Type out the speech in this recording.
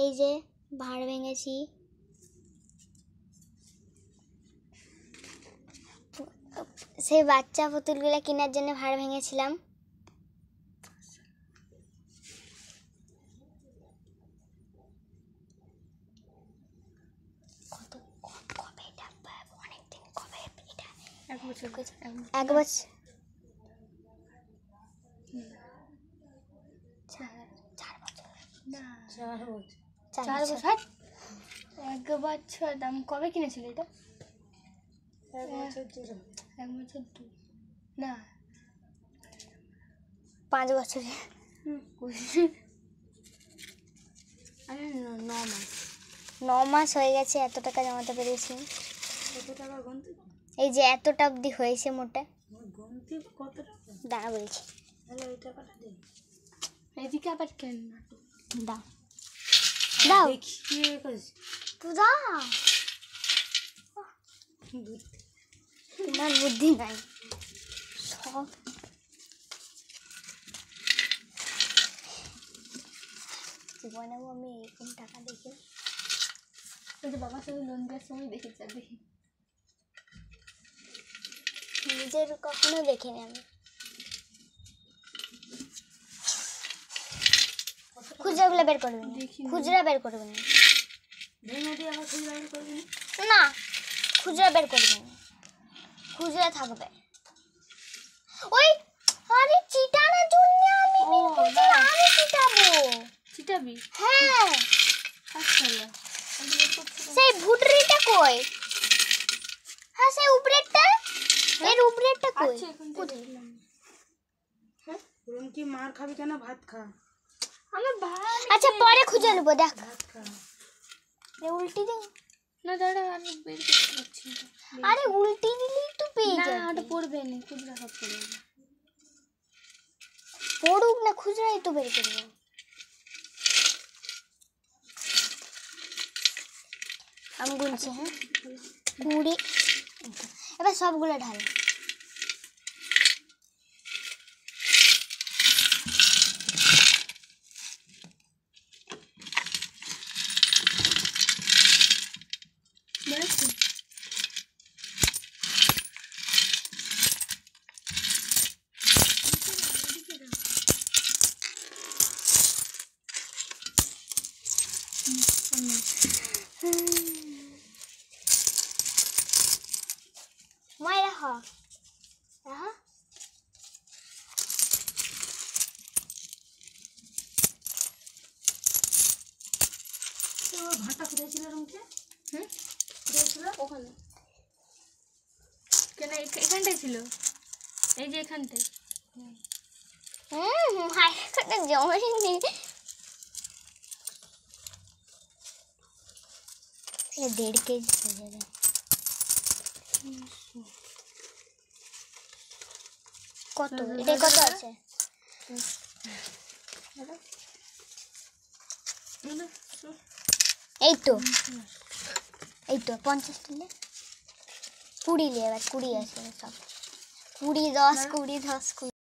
এই যে ভাঁড় ভেঙেছি, সেই বাচ্চা পুতুলগুলো কেনার জন্য ভাঁড় ভেঙেছিলাম। এক বছর 4 বছর। 1 বছর দাম কবে কিনেছিল এটা? 1 বছর 1 বছর না 5 বছরে। আরে 9 মাস। 9 মাস হয়ে গেছে এত টাকা জমাতে পেরেছি। কত টাকা গুনতে? এই যে এতটা অবধি হয়েছে মোটে। গুনতে কত টাকা? দাঁড়া বলছি। তাহলে ওই টাকাটা দে। এদিকে আবার কেন না? দাও দাও দেখি কি কইছিস? তুই দাও। তোমার বুদ্ধি নাই সব। জীবনেও আমি এরকম টাকা দেখি। ওই যে বাবার সাথে লোন দেওয়ার সময় দেখেছি আর দেখি নিজের কখনো দেখিনি আমি। খুচরাগুলো বের করবেন, খুচরা বের করবেন না, খুচরা বের করবেন, খুচরা থাকবে। ওই আরে চিটানোর জন্য আমি আমি চিটাবো। চিটাবি? হ্যাঁ। আচ্ছা সেই ভুটরিটা কই? হ্যাঁ সেই উপরেরটা, এর উপরেরটা কই? হ্যাঁ রুম কি মার খাবি কেন? ভাত খা। আমার ভাত আচ্ছা পরে খুঁজে নেবো। দেখ ভাত খা। এ উল্টি দে না দাঁড়া আমি বের করতে পারছি না। আরে উল্টি দিলেই তো পেয়ে যাবে। না ওটা পড়বে না, খুচরা সব পড়বে না। পড়ুক না, খুচরাই তো বের করবো। আমি গুনছি। হ্যাঁ 20। এবার সবগুলো ঢাল। মই রাখ রাখ। ভাতটা কোথায় ছিল রুমকে? হুম কোথায় ছিল? ওখানে কেন? এখানটাই ছিল, এই যে এখানটায়। মায়ের জমেনি। 1.5 কেজি হয়ে যাবে। কত এটা কত আছে? এই তো 50 নিলে 20 নিয়ে। এবার 20 আছে সব। 20 10 20 10 20।